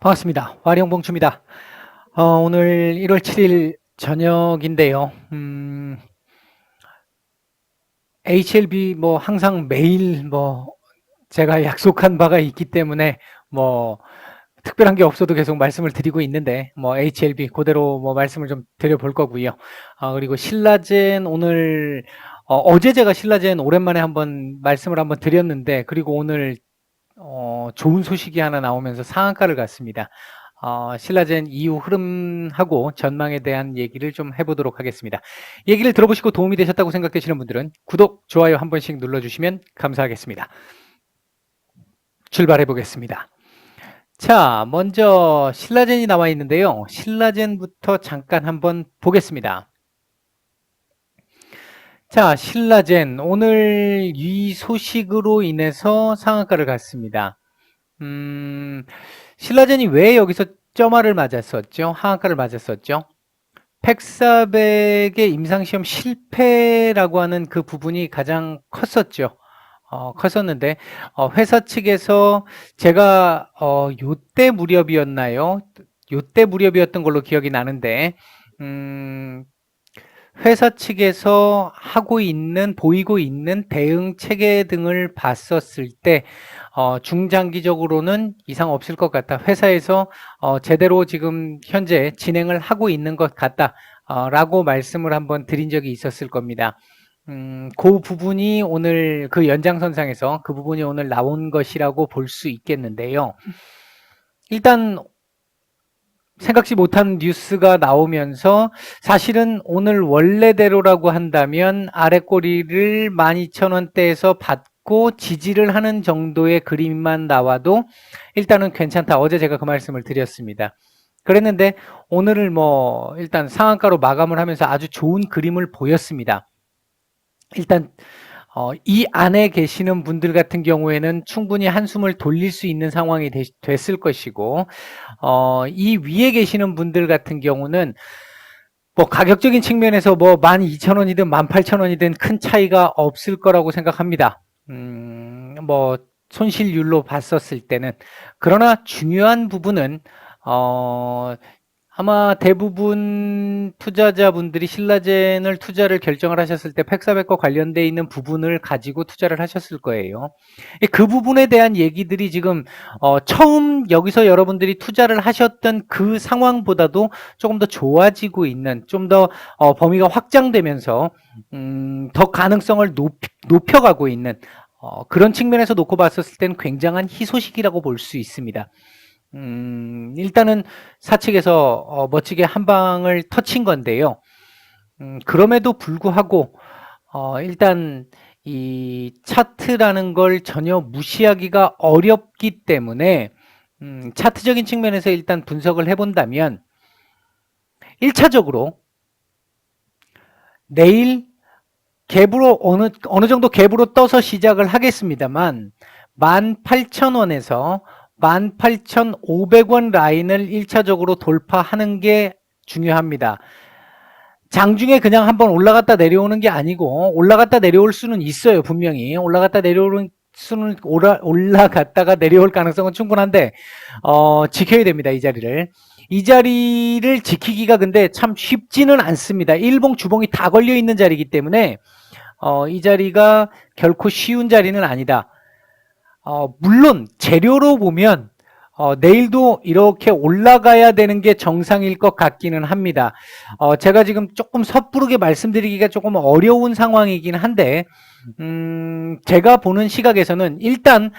반갑습니다. 와리영봉추입니다. 오늘 1월 7일 저녁인데요. HLB 항상 매일 제가 약속한 바가 있기 때문에 특별한 게 없어도 계속 말씀을 드리고 있는데 HLB 그대로 말씀을 좀 드려볼 거고요. 그리고 신라젠 오늘 어제 제가 신라젠 오랜만에 한번 말씀을 한번 드렸는데, 그리고 오늘 좋은 소식이 하나 나오면서 상한가를 갔습니다. 신라젠 이후 흐름하고 전망에 대한 얘기를 좀 해보도록 하겠습니다. 얘기를 들어보시고 도움이 되셨다고 생각되시는 분들은 구독, 좋아요 한 번씩 눌러주시면 감사하겠습니다. 출발해 보겠습니다. 자, 먼저 신라젠이 나와 있는데요. 신라젠부터 잠깐 한번 보겠습니다. 자, 신라젠 오늘 이 소식으로 인해서 상한가를 갔습니다. 신라젠이 왜 여기서 점화를 맞았었죠? 하한가를 맞았었죠? 팩사백의 임상시험 실패라고 하는 그 부분이 가장 컸었죠. 컸었는데, 회사 측에서 제가, 요때 무렵이었나요? 요때 무렵이었던 걸로 기억이 나는데, 회사 측에서 보이고 있는 대응 체계 등을 봤었을 때, 중장기적으로는 이상 없을 것 같다. 회사에서 제대로 지금 현재 진행을 하고 있는 것 같다. 라고 말씀을 한번 드린 적이 있었을 겁니다. 그 부분이 오늘 그 연장선상에서 그 부분이 오늘 나온 것이라고 볼 수 있겠는데요. 일단 생각지 못한 뉴스가 나오면서 사실은 오늘 원래대로라고 한다면 아래 꼬리를 12,000원대에서 받고 지지를 하는 정도의 그림만 나와도 일단은 괜찮다. 어제 제가 그 말씀을 드렸습니다. 그랬는데 오늘을 일단 상한가로 마감을 하면서 아주 좋은 그림을 보였습니다. 일단 이 안에 계시는 분들 같은 경우에는 충분히 한숨을 돌릴 수 있는 상황이 됐을 것이고, 이 위에 계시는 분들 같은 경우는 가격적인 측면에서 12,000원이든 18,000원이든 큰 차이가 없을 거라고 생각합니다. 손실률로 봤었을 때는. 그러나 중요한 부분은 아마 대부분 투자자분들이 신라젠을 투자를 결정을 하셨을 때 팩사백과 관련되어 있는 부분을 가지고 투자를 하셨을 거예요. 그 부분에 대한 얘기들이 지금 처음 여기서 여러분들이 투자를 하셨던 그 상황보다도 조금 더 좋아지고 있는, 좀 더 범위가 확장되면서 더 가능성을 높여가고 있는 그런 측면에서 놓고 봤었을 땐 굉장한 희소식이라고 볼 수 있습니다. 일단은 사측에서 멋지게 한 방을 터친 건데요. 그럼에도 불구하고 일단 이 차트라는 걸 전혀 무시하기가 어렵기 때문에 차트적인 측면에서 일단 분석을 해본다면 1차적으로 내일 갭으로 어느 정도 갭으로 떠서 시작을 하겠습니다만 18,000원에서 18,500원 라인을 1차적으로 돌파하는 게 중요합니다. 장중에 그냥 한번 올라갔다 내려오는 게 아니고 올라갔다 내려올 수는 있어요. 분명히 올라갔다 내려오는 수는 올라갔다가 내려올 가능성은 충분한데 지켜야 됩니다. 이 자리를 지키기가 근데 참 쉽지는 않습니다. 일봉 주봉이 다 걸려 있는 자리이기 때문에 이 자리가 결코 쉬운 자리는 아니다. 물론 재료로 보면 내일도 이렇게 올라가야 되는 게 정상일 것 같기는 합니다. 제가 지금 조금 섣부르게 말씀드리기가 조금 어려운 상황이긴 한데 제가 보는 시각에서는 일단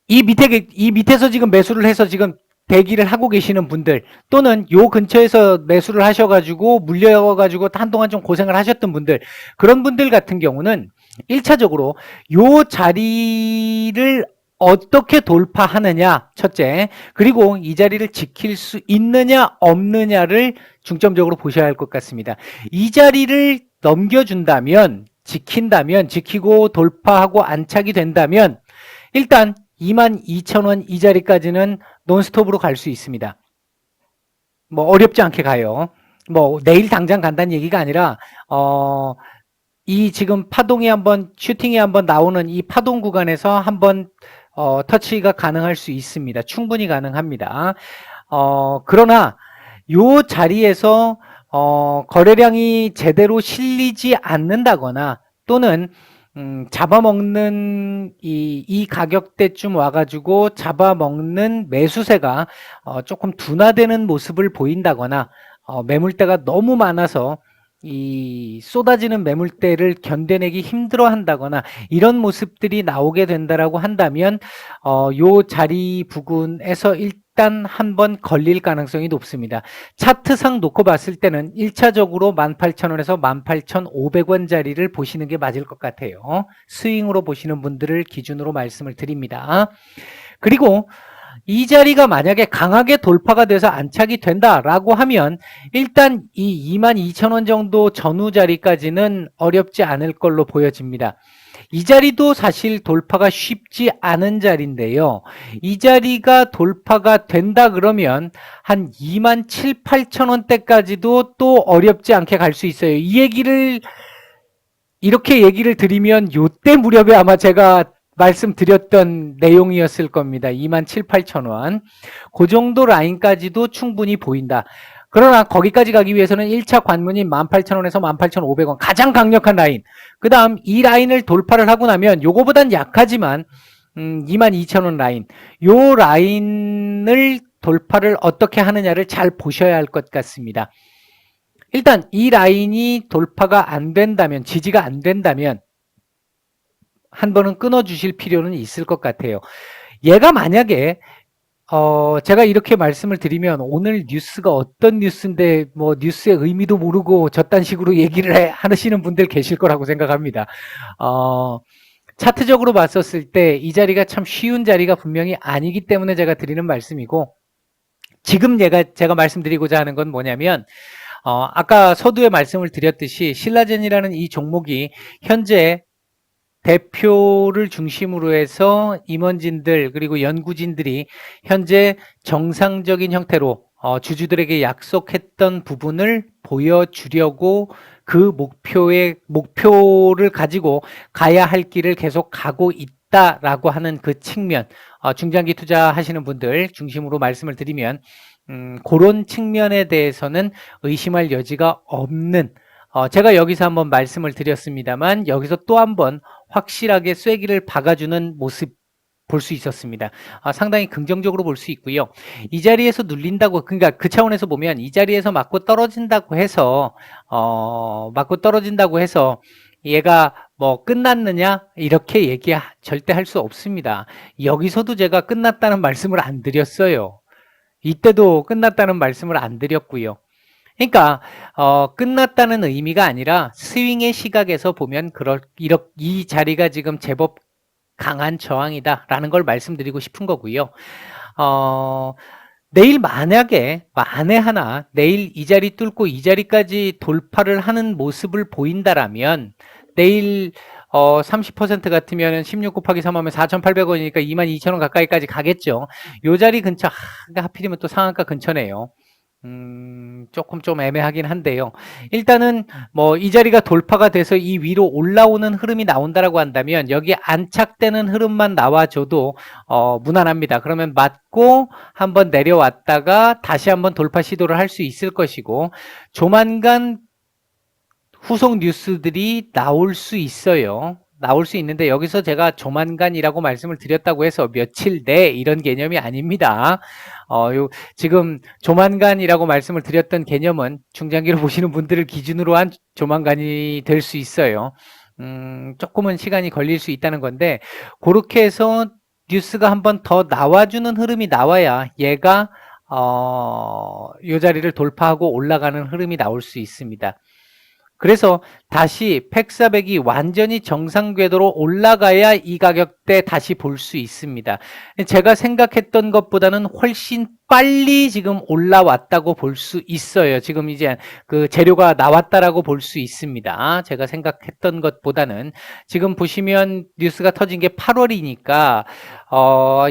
이 밑에서 지금 매수를 해서 지금 대기를 하고 계시는 분들, 또는 요 근처에서 매수를 하셔가지고 물려가지고 한동안 좀 고생을 하셨던 분들, 그런 분들 같은 경우는 1차적으로 요 자리를 어떻게 돌파하느냐, 첫째, 그리고 이 자리를 지킬 수 있느냐 없느냐를 중점적으로 보셔야 할 것 같습니다. 이 자리를 넘겨준다면, 지키고 돌파하고 안착이 된다면 일단 22,000원 이 자리까지는 논스톱으로 갈 수 있습니다. 어렵지 않게 가요. 내일 당장 간다는 얘기가 아니라 이 지금 슈팅이 한번 나오는 이 파동 구간에서 한번 터치가 가능할 수 있습니다. 충분히 가능합니다. 그러나 요 자리에서 거래량이 제대로 실리지 않는다거나 또는 잡아먹는 이 가격대쯤 와가지고 잡아먹는 매수세가 조금 둔화되는 모습을 보인다거나 매물대가 너무 많아서 이 쏟아지는 매물대를 견뎌내기 힘들어 한다거나 이런 모습들이 나오게 된다라고 한다면 요 자리 부근에서 일단 한번 걸릴 가능성이 높습니다. 차트상 놓고 봤을 때는 1차적으로 18,000원에서 18,500원 자리를 보시는 게 맞을 것 같아요. 스윙으로 보시는 분들을 기준으로 말씀을 드립니다. 그리고 이 자리가 만약에 강하게 돌파가 돼서 안착이 된다라고 하면 일단 이 22,000원 정도 전후 자리까지는 어렵지 않을 걸로 보여집니다. 이 자리도 사실 돌파가 쉽지 않은 자리인데요. 이 자리가 돌파가 된다 그러면 한 27,000, 8,000원대까지도 또 어렵지 않게 갈 수 있어요. 이 얘기를 이렇게 얘기를 드리면 요때 무렵에 아마 제가 말씀드렸던 내용이었을 겁니다. 27,000, 8,000원. 그 정도 라인까지도 충분히 보인다. 그러나 거기까지 가기 위해서는 1차 관문인 18,000원에서 18,500원 가장 강력한 라인. 그 다음 이 라인을 돌파를 하고 나면 요거보단 약하지만 22,000원 라인. 요 라인을 돌파를 어떻게 하느냐를 잘 보셔야 할 것 같습니다. 일단 이 라인이 돌파가 안 된다면, 지지가 안 된다면 한 번은 끊어 주실 필요는 있을 것 같아요. 얘가 만약에 제가 이렇게 말씀을 드리면 오늘 뉴스가 어떤 뉴스인데 뭐 뉴스의 의미도 모르고 저딴 식으로 얘기를 하시는 분들 계실 거라고 생각합니다. 차트적으로 봤었을 때 이 자리가 참 쉬운 자리가 분명히 아니기 때문에 제가 드리는 말씀이고, 지금 제가 말씀드리고자 하는 건 뭐냐면 아까 서두에 말씀을 드렸듯이 신라젠이라는 이 종목이 현재 대표를 중심으로 해서 임원진들 그리고 연구진들이 현재 정상적인 형태로 주주들에게 약속했던 부분을 보여주려고 그 목표를 가지고 가야 할 길을 계속 가고 있다라고 하는 그 측면, 중장기 투자하시는 분들 중심으로 말씀을 드리면 그런 측면에 대해서는 의심할 여지가 없는, 제가 여기서 한번 말씀을 드렸습니다만 여기서 또 한번 확실하게 쐐기를 박아주는 모습 볼 수 있었습니다. 상당히 긍정적으로 볼 수 있고요. 이 자리에서 눌린다고, 그러니까 그 차원에서 보면 이 자리에서 맞고 떨어진다고 해서 얘가 뭐 끝났느냐 이렇게 얘기 절대 할 수 없습니다. 여기서도 제가 끝났다는 말씀을 안 드렸어요. 이때도 끝났다는 말씀을 안 드렸고요. 그러니까 끝났다는 의미가 아니라 스윙의 시각에서 보면 이 자리가 지금 제법 강한 저항이다라는 걸 말씀드리고 싶은 거고요. 내일 만약에 만에 하나 내일 이 자리 뚫고 이 자리까지 돌파를 하는 모습을 보인다라면 내일 30% 같으면 16 곱하기 3 하면 4,800원이니까 22,000원 가까이까지 가겠죠. 요 자리 근처, 하필이면 또 상한가 근처네요. 조금 좀 애매하긴 한데요. 일단은 뭐 이 자리가 돌파가 돼서 이 위로 올라오는 흐름이 나온다라고 한다면 여기 안착되는 흐름만 나와줘도 무난합니다. 그러면 맞고 한번 내려왔다가 다시 한번 돌파 시도를 할 수 있을 것이고, 조만간 후속 뉴스들이 나올 수 있어요. 나올 수 있는데 여기서 제가 조만간이라고 말씀을 드렸다고 해서 며칠 내 이런 개념이 아닙니다. 지금 조만간이라고 말씀을 드렸던 개념은 중장기로 보시는 분들을 기준으로 한 조만간이 될 수 있어요. 조금은 시간이 걸릴 수 있다는 건데, 그렇게 해서 뉴스가 한번 더 나와주는 흐름이 나와야 얘가 이 자리를 돌파하고 올라가는 흐름이 나올 수 있습니다. 그래서 다시 팩400이 완전히 정상 궤도로 올라가야 이 가격대 다시 볼 수 있습니다. 제가 생각했던 것보다는 훨씬 빨리 지금 올라왔다고 볼 수 있어요. 지금 이제 그 재료가 나왔다라고 볼 수 있습니다. 제가 생각했던 것보다는. 지금 보시면 뉴스가 터진 게 8월이니까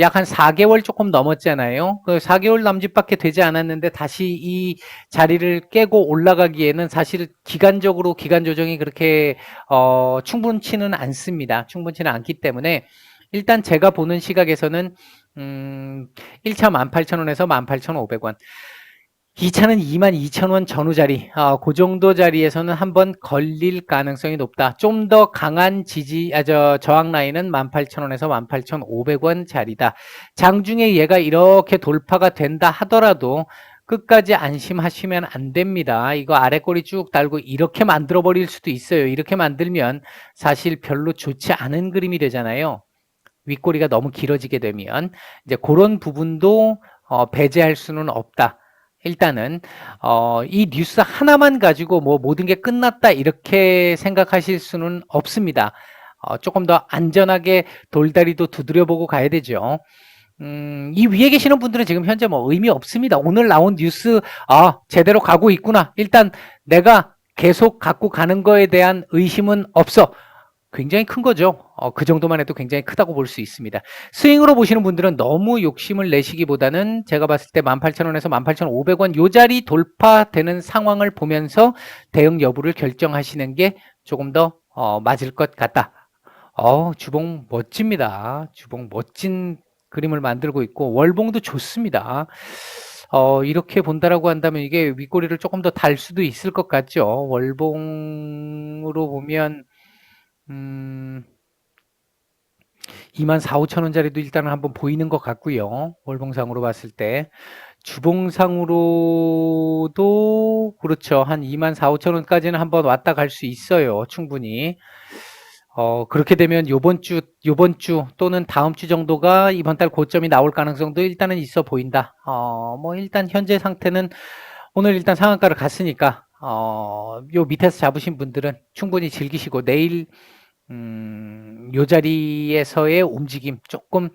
약 한 4개월 조금 넘었잖아요. 그 4개월 남짓밖에 되지 않았는데 다시 이 자리를 깨고 올라가기에는 사실 기간 조정이 그렇게 충분치는 않습니다. 충분치는 않기 때문에 일단 제가 보는 시각에서는 1차 18,000원에서 18,500원, 2차는 22,000원 전후 자리, 그 정도 자리에서는 한번 걸릴 가능성이 높다. 좀 더 강한 저항 라인은 18,000원에서 18,500원 자리다. 장중에 얘가 이렇게 돌파가 된다 하더라도 끝까지 안심하시면 안 됩니다. 이거 아래 꼬리 쭉 달고 이렇게 만들어 버릴 수도 있어요. 이렇게 만들면 사실 별로 좋지 않은 그림이 되잖아요. 윗꼬리가 너무 길어지게 되면 이제 그런 부분도 배제할 수는 없다. 일단은 이 뉴스 하나만 가지고 뭐 모든 게 끝났다 이렇게 생각하실 수는 없습니다. 조금 더 안전하게 돌다리도 두드려보고 가야 되죠. 이 위에 계시는 분들은 지금 현재 뭐 의미 없습니다. 오늘 나온 뉴스 제대로 가고 있구나. 일단 내가 계속 갖고 가는 거에 대한 의심은 없어. 굉장히 큰 거죠. 그 정도만 해도 굉장히 크다고 볼 수 있습니다. 스윙으로 보시는 분들은 너무 욕심을 내시기보다는 제가 봤을 때 18,000원에서 18,500원 요 자리 돌파되는 상황을 보면서 대응 여부를 결정하시는 게 조금 더 맞을 것 같다. 주봉 멋집니다. 주봉 멋진 그림을 만들고 있고 월봉도 좋습니다. 이렇게 본다라고 한다면 이게 윗꼬리를 조금 더 달 수도 있을 것 같죠. 월봉으로 보면 24,000~25,000원짜리도 일단은 한번 보이는 것 같고요. 월봉상으로 봤을 때. 주봉상으로도 그렇죠. 한 24,000~25,000원까지는 한번 왔다 갈 수 있어요. 충분히. 그렇게 되면 요번 주 또는 다음 주 정도가 이번 달 고점이 나올 가능성도 일단은 있어 보인다. 뭐 일단 현재 상태는 오늘 일단 상한가를 갔으니까 요 밑에서 잡으신 분들은 충분히 즐기시고 내일 요 자리에서의 움직임 조금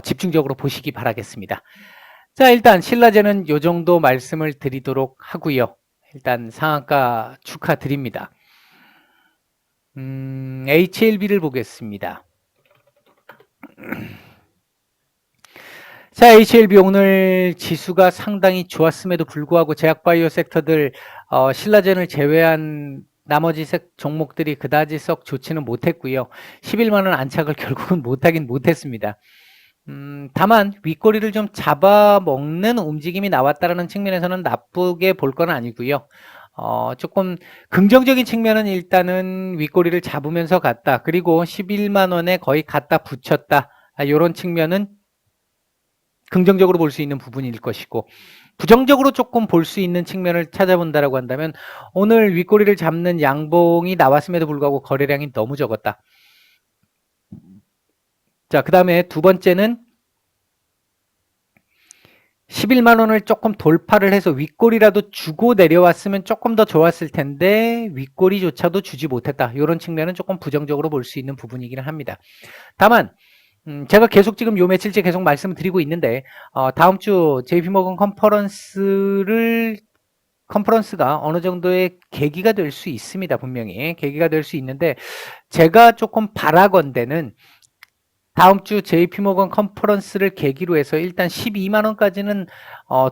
집중적으로 보시기 바라겠습니다. 자, 일단 신라제는 요 정도 말씀을 드리도록 하고요. 일단 상한가 축하드립니다. HLB를 보겠습니다. 자, HLB 오늘 지수가 상당히 좋았음에도 불구하고 제약바이오 섹터들 신라젠을 제외한 나머지 종목들이 그다지 썩 좋지는 못했고요. 11만원 안착을 결국은 못하긴 못했습니다. 다만 윗꼬리를 좀 잡아먹는 움직임이 나왔다는 측면에서는 나쁘게 볼 건 아니고요. 조금 긍정적인 측면은 일단은 윗꼬리를 잡으면서 갔다. 그리고 11만원에 거의 갖다 붙였다. 이런 측면은 긍정적으로 볼 수 있는 부분일 것이고 부정적으로 조금 볼 수 있는 측면을 찾아본다라고 한다면 오늘 윗꼬리를 잡는 양봉이 나왔음에도 불구하고 거래량이 너무 적었다. 자, 그 다음에 두 번째는 11만원을 조금 돌파를 해서 윗꼬리라도 주고 내려왔으면 조금 더 좋았을 텐데 윗꼬리조차도 주지 못했다. 이런 측면은 조금 부정적으로 볼 수 있는 부분이기는 합니다. 다만 제가 계속 지금 요 며칠째 계속 말씀을 드리고 있는데 다음 주 JP모건 컨퍼런스가 어느 정도의 계기가 될 수 있습니다. 분명히 계기가 될 수 있는데 제가 조금 바라건대는 다음 주 JP모건 컨퍼런스를 계기로 해서 일단 12만원까지는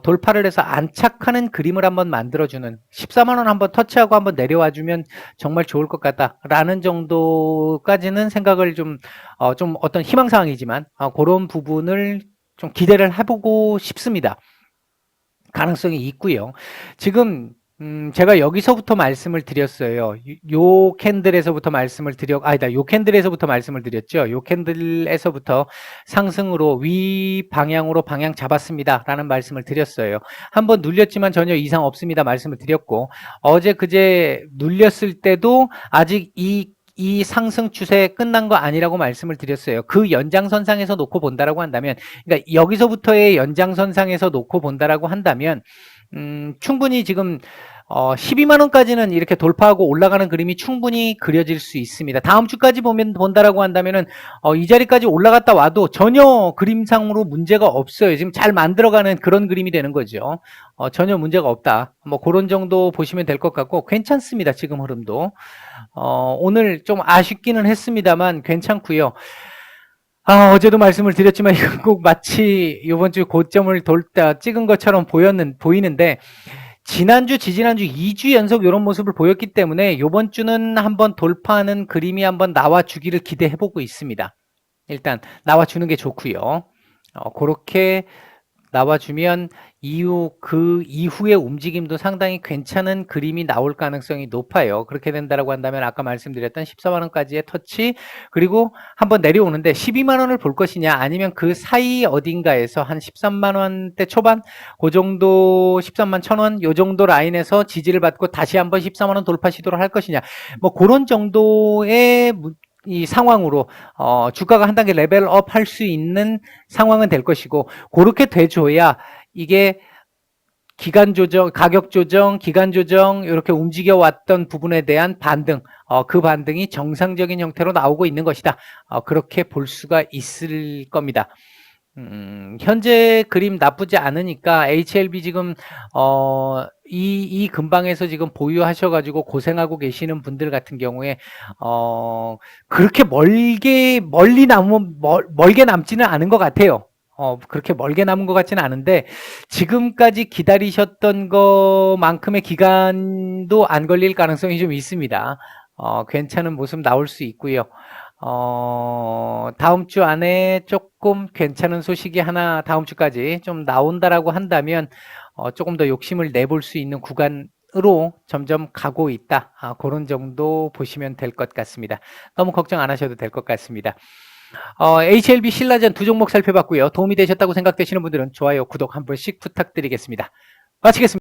돌파를 해서 안착하는 그림을 한번 만들어주는 14만원 한번 터치하고 한번 내려와주면 정말 좋을 것 같다라는 정도까지는 생각을 좀 어떤 희망사항이지만 그런 부분을 좀 기대를 해보고 싶습니다. 가능성이 있고요. 지금 제가 여기서부터 말씀을 드렸어요. 요 캔들에서부터 말씀을 요 캔들에서부터 말씀을 드렸죠. 요 캔들에서부터 상승으로 위 방향으로 방향 잡았습니다. 라는 말씀을 드렸어요. 한번 눌렸지만 전혀 이상 없습니다. 말씀을 드렸고 어제 그제 눌렸을 때도 아직 이 상승 추세 끝난 거 아니라고 말씀을 드렸어요. 그 연장선상에서 놓고 본다라고 한다면, 그러니까 여기서부터의 연장선상에서 놓고 본다라고 한다면, 충분히 지금 12만원까지는 이렇게 돌파하고 올라가는 그림이 충분히 그려질 수 있습니다. 다음 주까지 본다라고 한다면은 이 자리까지 올라갔다 와도 전혀 그림상으로 문제가 없어요. 지금 잘 만들어가는 그런 그림이 되는 거죠. 전혀 문제가 없다. 뭐 그런 정도 보시면 될 것 같고 괜찮습니다. 지금 흐름도. 오늘 좀 아쉽기는 했습니다만 괜찮고요. 어제도 말씀을 드렸지만 이건 꼭 마치 이번 주 고점을 찍은 것처럼 보이는데 지난주, 지지난주 2주 연속 이런 모습을 보였기 때문에 이번 주는 한번 돌파하는 그림이 한번 나와 주기를 기대해보고 있습니다. 일단 나와주는 게 좋고요. 그렇게 나와주면 그 이후의 움직임도 상당히 괜찮은 그림이 나올 가능성이 높아요. 그렇게 된다라고 한다면 아까 말씀드렸던 14만 원까지의 터치, 그리고 한번 내려오는데 12만 원을 볼 것이냐, 아니면 그 사이 어딘가에서 한 13만 원대 초반, 그 정도 13만 1,000원 요 정도 라인에서 지지를 받고 다시 한번 14만 원 돌파 시도를 할 것이냐, 뭐 그런 정도의 이 상황으로 주가가 한 단계 레벨업 할 수 있는 상황은 될 것이고, 그렇게 돼줘야 이게 기간 조정, 가격 조정, 기간 조정 이렇게 움직여 왔던 부분에 대한 반등, 그 반등이 정상적인 형태로 나오고 있는 것이다. 그렇게 볼 수가 있을 겁니다. 현재 그림 나쁘지 않으니까 HLB 지금 이 근방에서 지금 보유하셔가지고 고생하고 계시는 분들 같은 경우에 그렇게 멀게 남지는 않은 것 같아요. 그렇게 멀게 남은 것 같지는 않은데, 지금까지 기다리셨던 것만큼의 기간도 안 걸릴 가능성이 좀 있습니다. 괜찮은 모습 나올 수 있고요. 다음 주 안에 조금 괜찮은 소식이 하나 다음 주까지 좀 나온다라고 한다면 조금 더 욕심을 내볼 수 있는 구간으로 점점 가고 있다. 그런 정도 보시면 될 것 같습니다. 너무 걱정 안 하셔도 될 것 같습니다. HLB 신라전 두 종목 살펴봤고요. 도움이 되셨다고 생각되시는 분들은 좋아요, 구독 한 번씩 부탁드리겠습니다. 마치겠습니다.